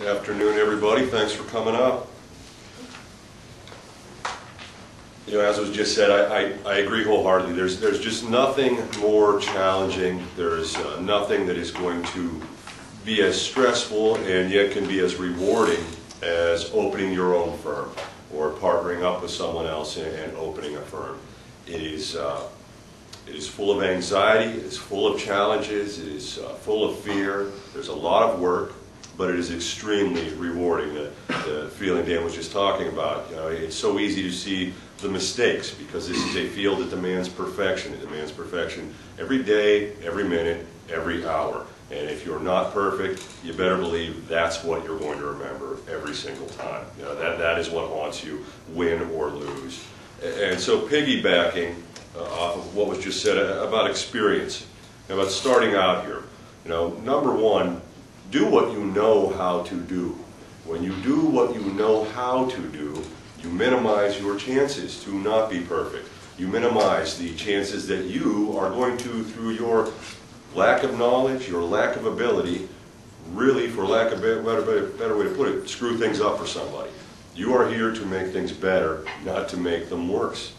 Afternoon, everybody. Thanks for coming out. You know, as was just said, I agree wholeheartedly. There's just nothing more challenging. There's nothing that is going to be as stressful and yet can be as rewarding as opening your own firm or partnering up with someone else and opening a firm. It is full of anxiety. It is full of challenges. It is full of fear. There's a lot of work, but it is extremely rewarding. The feeling Dan was just talking about. You know, it's so easy to see the mistakes because this is a field that demands perfection. It demands perfection every day, every minute, every hour. And if you're not perfect, you better believe that's what you're going to remember every single time. You know, that is what haunts you, win or lose. And so piggybacking off of what was just said about experience, about starting out here, you know, number one, do what you know how to do. When you do what you know how to do, you minimize your chances to not be perfect. You minimize the chances that you are going to, through your lack of knowledge, your lack of ability, really, for lack of a better way to put it, screw things up for somebody. You are here to make things better, not to make them worse.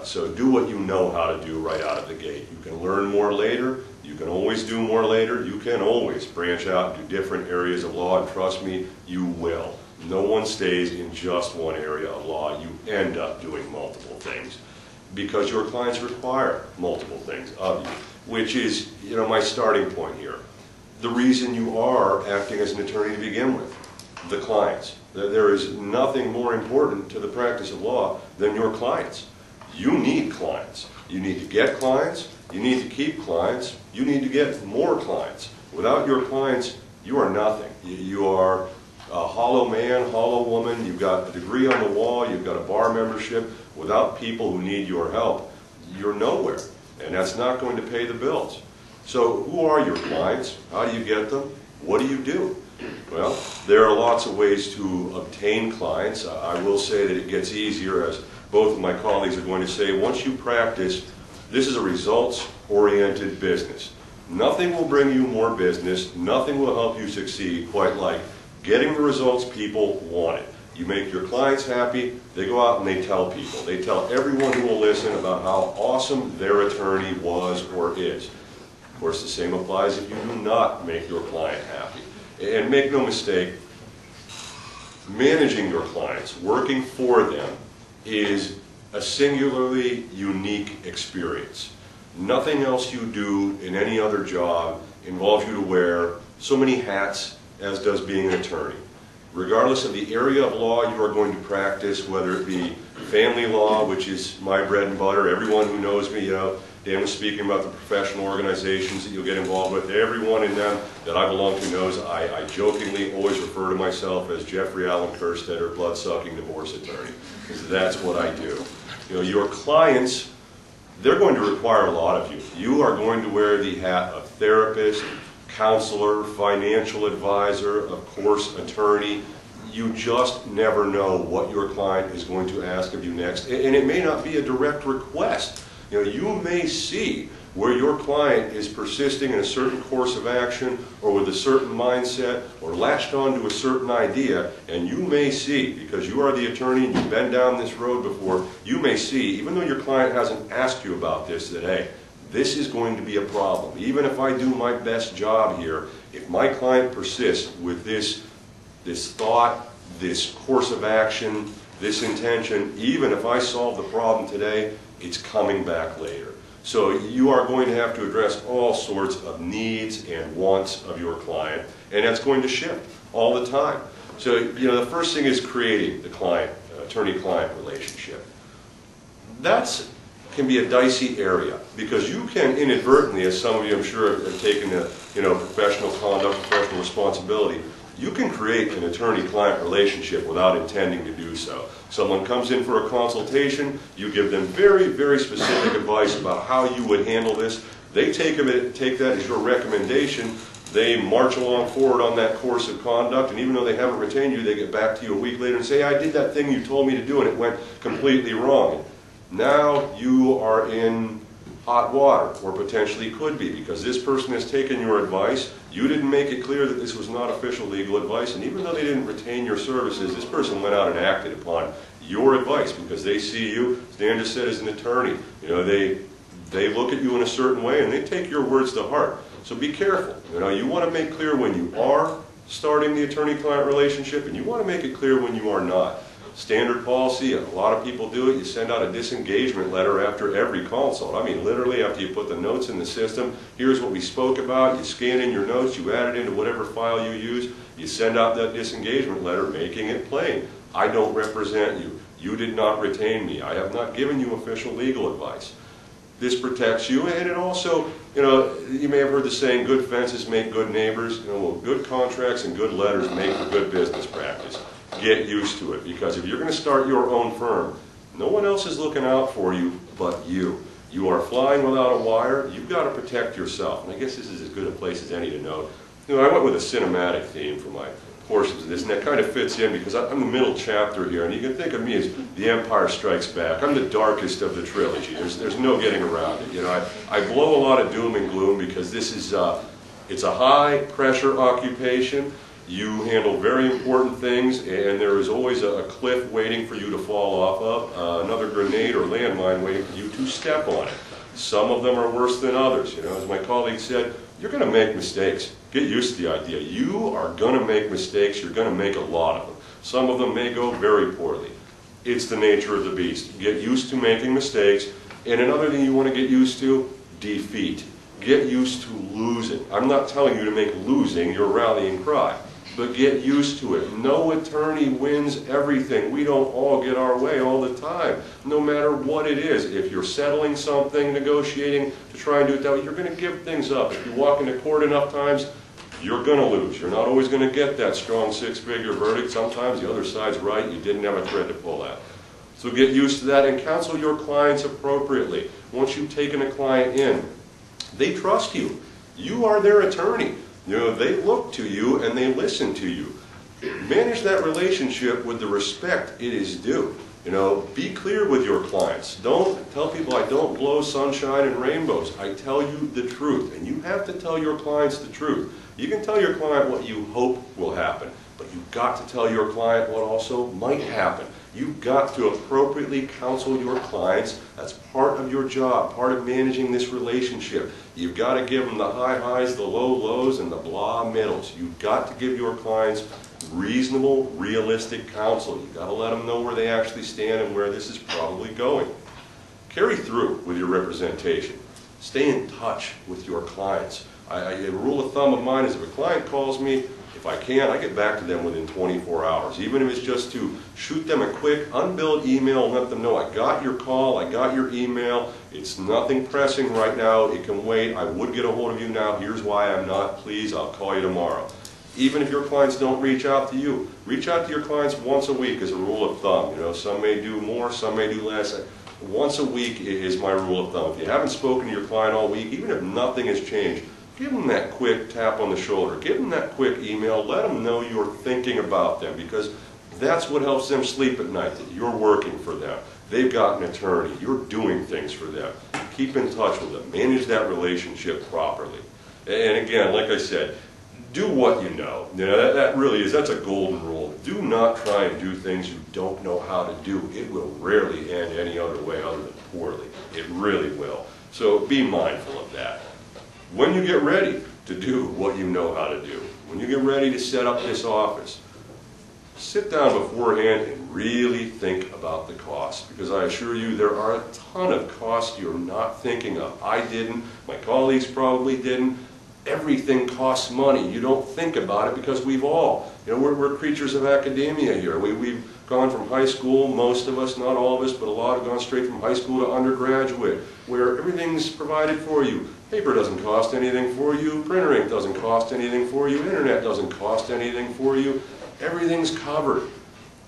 So do what you know how to do right out of the gate. You can learn more later. You can always do more later. You can always branch out and do different areas of law, and trust me, you will. No one stays in just one area of law. You end up doing multiple things because your clients require multiple things of you, which is, you know, my starting point here. The reason you are acting as an attorney to begin with, the clients. There is nothing more important to the practice of law than your clients. You need clients. You need to get clients. You need to keep clients. You need to get more clients. Without your clients, you are nothing. You are a hollow man, hollow woman. You've got a degree on the wall. You've got a bar membership. Without people who need your help, you're nowhere. And that's not going to pay the bills. So who are your clients? How do you get them? What do you do? Well, there are lots of ways to obtain clients. I will say that it gets easier, as both of my colleagues are going to say. Once you practice, this is a results-oriented business. Nothing will bring you more business. Nothing will help you succeed quite like getting the results people wanted. You make your clients happy, they go out and they tell people. They tell everyone who will listen about how awesome their attorney was or is. Of course, the same applies if you do not make your client happy. And make no mistake, managing your clients, working for them, is a singularly unique experience. Nothing else you do in any other job involves you to wear so many hats as does being an attorney. Regardless of the area of law you are going to practice, whether it be family law, which is my bread and butter. Everyone who knows me, you know, Dan was speaking about the professional organizations that you'll get involved with. Everyone in them that I belong to knows I jokingly always refer to myself as Jeffrey Allen Kerstetter, blood-sucking divorce attorney, because that's what I do. You know, your clients, they're going to require a lot of you. You are going to wear the hat of therapist, counselor, financial advisor, of course, attorney. You just never know what your client is going to ask of you next, and it may not be a direct request. You know, you may see where your client is persisting in a certain course of action or with a certain mindset or latched on to a certain idea, and you may see, because you are the attorney and you've been down this road before, you may see, even though your client hasn't asked you about this, that, hey, this is going to be a problem. Even if I do my best job here, if my client persists with this thought, this course of action, this intention, even if I solve the problem today, it's coming back later. So you are going to have to address all sorts of needs and wants of your client, and that's going to shift all the time. So, you know, the first thing is creating the client, attorney-client relationship. That's can be a dicey area because you can inadvertently, as some of you I'm sure have taken the, you know, professional conduct, professional responsibility, you can create an attorney-client relationship without intending to do so. Someone comes in for a consultation, you give them very, very specific advice about how you would handle this. They take that as your recommendation. They march along forward on that course of conduct, and even though they haven't retained you, they get back to you a week later and say, I did that thing you told me to do and it went completely wrong. Now you are in hot water, or potentially could be, because this person has taken your advice. You didn't make it clear that this was not official legal advice, and even though they didn't retain your services, this person went out and acted upon your advice because they see you, as Dan just said, as an attorney. You know, they look at you in a certain way and they take your words to heart. So be careful. You know, you want to make clear when you are starting the attorney-client relationship, and you want to make it clear when you are not. Standard policy, a lot of people do it, you send out a disengagement letter after every consult. I mean, literally, after you put the notes in the system, here's what we spoke about, you scan in your notes, you add it into whatever file you use, you send out that disengagement letter making it plain. I don't represent you. You did not retain me. I have not given you official legal advice. This protects you, and it also, you know, you may have heard the saying, good fences make good neighbors. You know, well, good contracts and good letters make for good business practice. Get used to it, because if you're going to start your own firm, no one else is looking out for you but you. You are flying without a wire. You've got to protect yourself. And I guess this is as good a place as any to know. You know, I went with a cinematic theme for my portions of this, and that kind of fits in because I'm the middle chapter here, and you can think of me as The Empire Strikes Back. I'm the darkest of the trilogy. There's no getting around it. You know, I blow a lot of doom and gloom because this is it's a high pressure occupation. You handle very important things, and there is always a cliff waiting for you to fall off of, another grenade or landmine waiting for you to step on it. Some of them are worse than others. You know, as my colleague said, you're going to make mistakes. Get used to the idea. You are going to make mistakes. You're going to make a lot of them. Some of them may go very poorly. It's the nature of the beast. Get used to making mistakes. And another thing you want to get used to, defeat. Get used to losing. I'm not telling you to make losing your rallying cry, but get used to it. No attorney wins everything. We don't all get our way all the time, no matter what it is. If you're settling something, negotiating to try and do it that way, you're going to give things up. If you walk into court enough times, you're going to lose. You're not always going to get that strong six-figure verdict. Sometimes the other side's right. You didn't have a thread to pull out. So get used to that and counsel your clients appropriately. Once you've taken a client in, they trust you. You are their attorney. You know, they look to you and they listen to you. Manage that relationship with the respect it is due. You know, be clear with your clients. Don't tell people I don't blow sunshine and rainbows. I tell you the truth, and you have to tell your clients the truth. You can tell your client what you hope will happen, but you've got to tell your client what also might happen. You've got to appropriately counsel your clients. That's part of your job, part of managing this relationship. You've got to give them the high highs, the low lows, and the blah middles. You've got to give your clients reasonable, realistic counsel. You've got to let them know where they actually stand and where this is probably going. Carry through with your representation. Stay in touch with your clients. A rule of thumb of mine is if a client calls me, if I can, I get back to them within 24 hours. Even if it's just to shoot them a quick, unbilled email and let them know I got your call, I got your email, it's nothing pressing right now, it can wait, I would get a hold of you now, here's why I'm not, please, I'll call you tomorrow. Even if your clients don't reach out to you, reach out to your clients once a week as a rule of thumb. You know, some may do more, some may do less. Once a week is my rule of thumb. If you haven't spoken to your client all week, even if nothing has changed, give them that quick tap on the shoulder. Give them that quick email. Let them know you're thinking about them, because that's what helps them sleep at night, that you're working for them. They've got an attorney. You're doing things for them. Keep in touch with them. Manage that relationship properly. And again, like I said, do what you know. You know, that really is, that's a golden rule. Do not try and do things you don't know how to do. It will rarely end any other way other than poorly. It really will. So be mindful of that. When you get ready to do what you know how to do, when you get ready to set up this office, sit down beforehand and really think about the costs, because I assure you there are a ton of costs you're not thinking of. I didn't, my colleagues probably didn't. Everything costs money. You don't think about it because we've all, you know, we're creatures of academia here. We've gone from high school, most of us, not all of us, but a lot have gone straight from high school to undergraduate, where everything's provided for you. Paper doesn't cost anything for you, printer ink doesn't cost anything for you, internet doesn't cost anything for you. Everything's covered.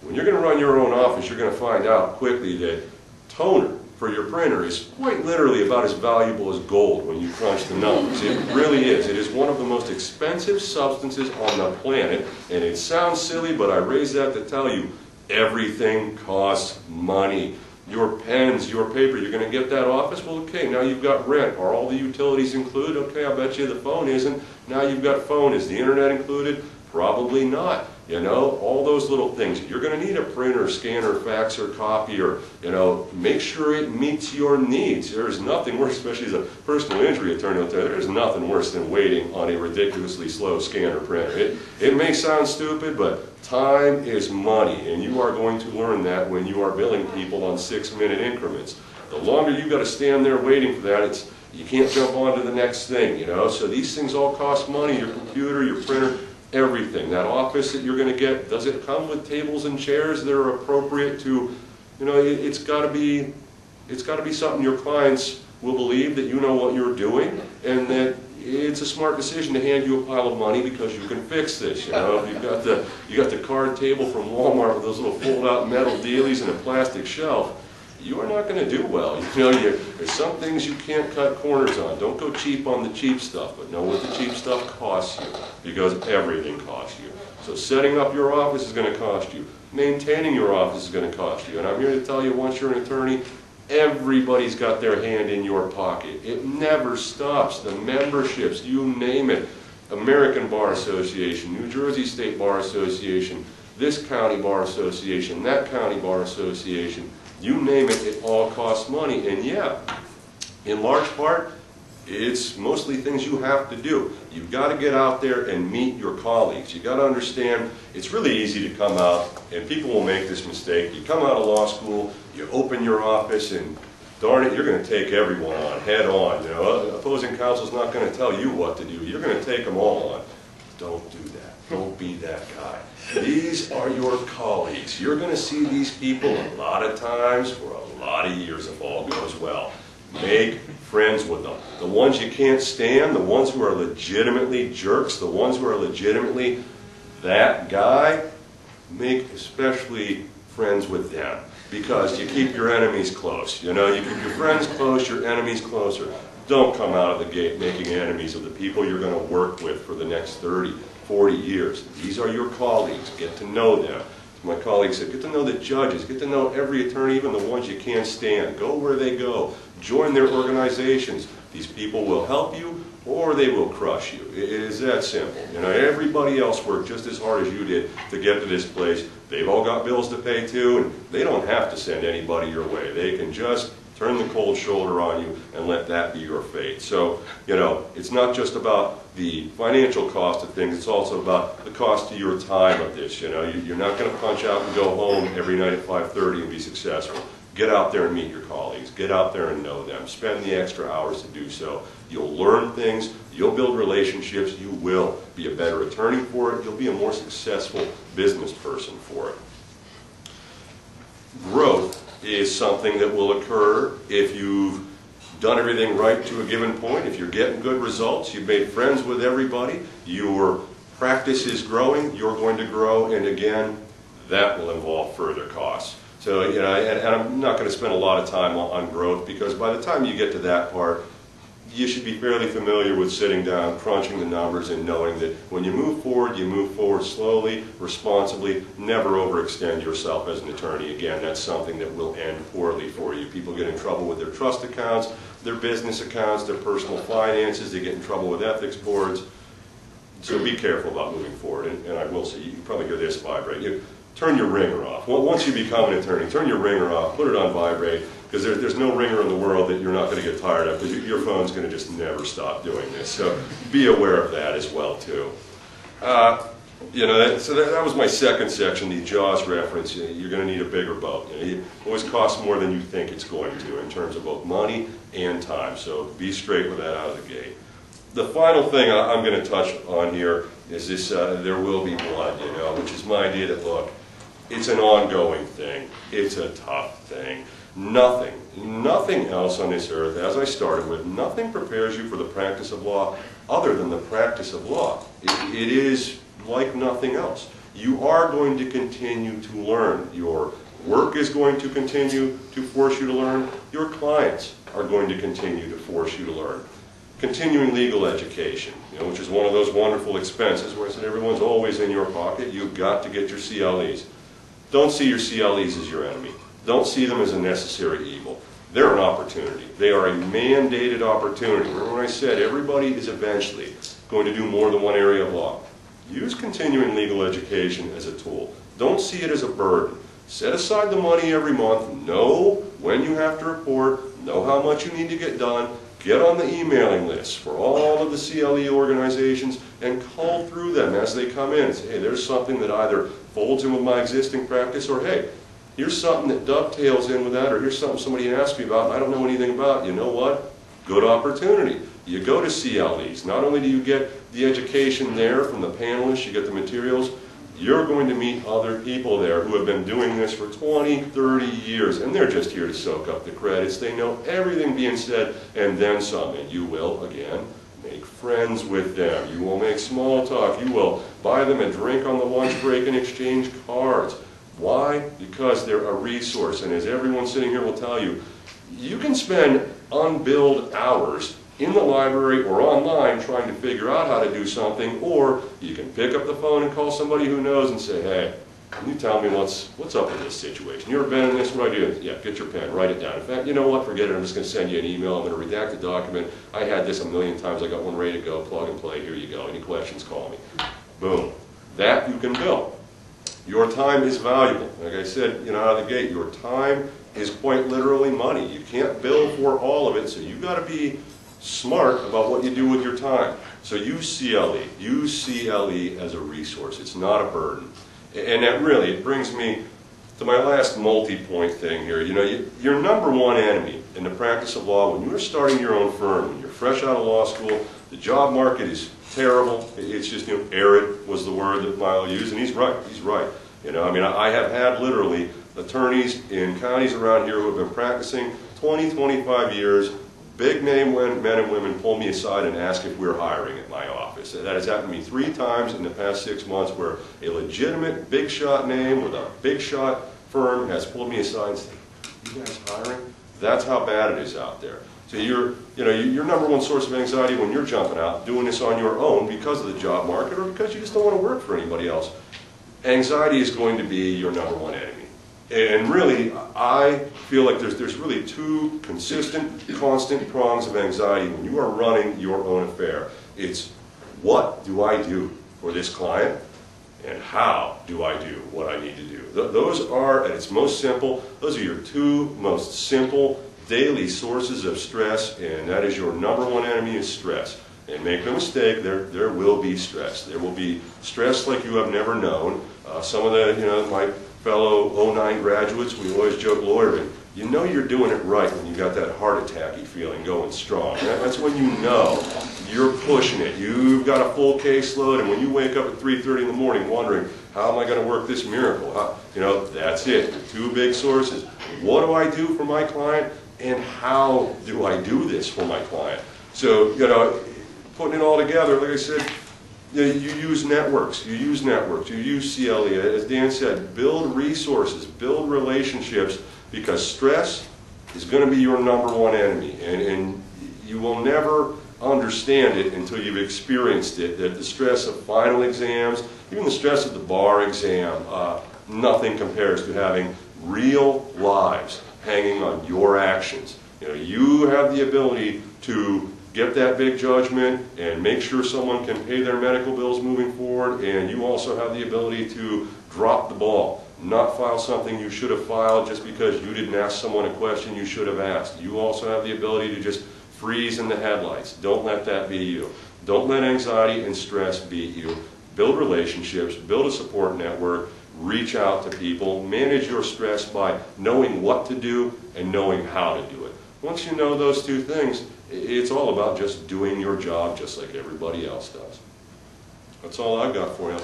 When you're going to run your own office, you're going to find out quickly that toner for your printer is quite literally about as valuable as gold when you crunch the numbers. It really is. It is one of the most expensive substances on the planet, and it sounds silly, but I raise that to tell you, everything costs money. your pens, your paper. You're going to get that office? Well, okay, now you've got rent. Are all the utilities included? Okay, I bet you the phone isn't. Now you've got phone. Is the internet included? Probably not. You know, all those little things. You're going to need a printer, scanner, fax, or copy, or, you know, make sure it meets your needs. There's nothing worse, especially as a personal injury attorney, I'll tell you, there's nothing worse than waiting on a ridiculously slow scanner printer. It may sound stupid, but time is money, and you are going to learn that when you are billing people on 6-minute increments. The longer you've got to stand there waiting for that, you can't jump on to the next thing, you know. So these things all cost money, your computer, your printer, everything. That office that you're going to get, does it come with tables and chairs that are appropriate to, you know, it's got to be something your clients will believe that you know what you're doing, and that it's a smart decision to hand you a pile of money because you can fix this. You know, if you got the card table from Walmart with those little fold-out metal dealies and a plastic shelf, you are not going to do well. You know, there's some things you can't cut corners on. Don't go cheap on the cheap stuff, but know what the cheap stuff costs you, because everything costs you. So setting up your office is going to cost you. Maintaining your office is going to cost you. And I'm here to tell you, once you're an attorney, everybody's got their hand in your pocket. It never stops. The memberships, you name it. American Bar Association, New Jersey State Bar Association, this county bar association, that county bar association, you name it, it all costs money. And yeah, in large part, it's mostly things you have to do. You've got to get out there and meet your colleagues. You've got to understand, it's really easy to come out, and people will make this mistake. You come out of law school, you open your office, and darn it, you're going to take everyone on, head on. You know, opposing counsel's not going to tell you what to do. You're going to take them all on. Don't do that. Don't be that guy. These are your colleagues. You're going to see these people a lot of times for a lot of years if all goes well. Make friends with them. The ones you can't stand, the ones who are legitimately jerks, the ones who are legitimately that guy, make especially friends with them, because you keep your enemies close. You know, you keep your friends close, your enemies closer. Don't come out of the gate making enemies of the people you're going to work with for the next 30, 40 years. These are your colleagues. Get to know them. My colleague said, get to know the judges, get to know every attorney, even the ones you can't stand. Go where they go. Join their organizations. These people will help you or they will crush you. It is that simple. You know, everybody else worked just as hard as you did to get to this place. They've all got bills to pay too, and they don't have to send anybody your way. They can just turn the cold shoulder on you and let that be your fate. So, you know, it's not just about the financial cost of things, it's also about the cost to your time of this. You know, you're not going to punch out and go home every night at 5:30 and be successful. Get out there and meet your colleagues. Get out there and know them. Spend the extra hours to do so. You'll learn things. You'll build relationships. You will be a better attorney for it. You'll be a more successful business person for it. Growth is something that will occur if you've done everything right to a given point, if you're getting good results, you've made friends with everybody, your practice is growing, you're going to grow, and again, that will involve further costs. So, you know, and I'm not going to spend a lot of time on growth, because by the time you get to that part, you should be fairly familiar with sitting down, crunching the numbers, and knowing that when you move forward slowly, responsibly, never overextend yourself as an attorney. Again, that's something that will end poorly for you. People get in trouble with their trust accounts, their business accounts, their personal finances, they get in trouble with ethics boards. So be careful about moving forward. And I will say, you can probably hear this vibrate. You turn your ringer off. Well, once you become an attorney, turn your ringer off, put it on vibrate, because there's no ringer in the world that you're not going to get tired of, because your phone's going to just never stop doing this. So be aware of that as well, too. You know, so that was my second section, the JAWS reference. You're going to need a bigger boat. You know, it always costs more than you think it's going to in terms of both money and time. So be straight with that out of the gate. The final thing I'm going to touch on here is this, there will be blood, you know, which is my idea that, look, it's an ongoing thing. It's a tough thing. Nothing else on this earth, as I started with, nothing prepares you for the practice of law other than the practice of law. It is like nothing else. You are going to continue to learn. Your work is going to continue to force you to learn. Your clients are going to continue to force you to learn. Continuing legal education, you know, which is one of those wonderful expenses where I said everyone's always in your pocket. You've got to get your CLEs. Don't see your CLEs as your enemy. don't see them as a necessary evil. They're an opportunity. They are a mandated opportunity. Remember when I said everybody is eventually going to do more than one area of law? Use continuing legal education as a tool. Don't see it as a burden. Set aside the money every month. Know when you have to report. Know how much you need to get done. Get on the emailing list for all of the CLE organizations and call through them as they come in and say, hey, there's something that either folds in with my existing practice, or hey, here's something that dovetails in with that, or here's something somebody asked me about and I don't know anything about. You know what? Good opportunity. You go to CLEs. Not only do you get the education there from the panelists, you get the materials, you're going to meet other people there who have been doing this for 20, 30 years, and they're just here to soak up the credits. They know everything being said and then some, and you will, again, make friends with them. You will make small talk. You will buy them a drink on the lunch break and exchange cards. Why? Because they're a resource, and as everyone sitting here will tell you, you can spend unbilled hours in the library or online trying to figure out how to do something, or you can pick up the phone and call somebody who knows and say, hey, can you tell me what's up with this situation? You ever been in this? What do I do? Yeah, get your pen, write it down. In fact, you know what? Forget it. I'm just going to send you an email. I'm going to redact the document. I had this a million times. I got one ready to go. Plug and play. Here you go. Any questions, call me. Boom. That you can bill. Your time is valuable. Like I said, out of the gate, your time is quite literally money. You can't bill for all of it, so you've got to be smart about what you do with your time. So use CLE. Use CLE as a resource. It's not a burden. And that really, it brings me to my last multi-point thing here. Your number one enemy in the practice of law, when you're starting your own firm, when you're fresh out of law school, the job market is terrible. It's just, arid was the word that Milo used, and he's right. He's right. I have had literally attorneys in counties around here who have been practicing 20, 25 years. Big name men and women pull me aside and ask if we're hiring at my office. That has happened to me 3 times in the past 6 months, where a legitimate big shot name with a big shot firm has pulled me aside and said, you guys hiring? That's how bad it is out there. So your number one source of anxiety when you're jumping out, doing this on your own because of the job market or because you just don't want to work for anybody else, anxiety is going to be your number one enemy. And really, I feel like there's really 2 consistent, constant prongs of anxiety when you are running your own affair. It's, what do I do for this client? And how do I do what I need to do? Those are, at its most simple, those are your 2 most simple daily sources of stress, and that is your number one enemy is stress. And make no mistake, there will be stress. There will be stress like you have never known. Some of the, my fellow 09 graduates, we always joke lawyering. You know you're doing it right when you got that heart attacky feeling going strong. That's when you know you're pushing it. You've got a full caseload, and when you wake up at 3:30 in the morning wondering, how am I going to work this miracle? That's it. Your 2 big sources. What do I do for my client, and how do I do this for my client? So, putting it all together, like I said, you use networks, you use CLE. As Dan said, build resources, build relationships, because stress is going to be your number one enemy. And you will never understand it until you've experienced it, that the stress of final exams, even the stress of the bar exam, nothing compares to having real lives hanging on your actions. You have the ability to get that big judgment and make sure someone can pay their medical bills moving forward, and you also have the ability to drop the ball, not file something you should have filed just because you didn't ask someone a question you should have asked. You also have the ability to just freeze in the headlights. Don't let that be you. Don't let anxiety and stress beat you. Build relationships, build a support network, reach out to people, manage your stress by knowing what to do and knowing how to do it. Once you know those 2 things, it's all about just doing your job just like everybody else does. That's all I've got for you.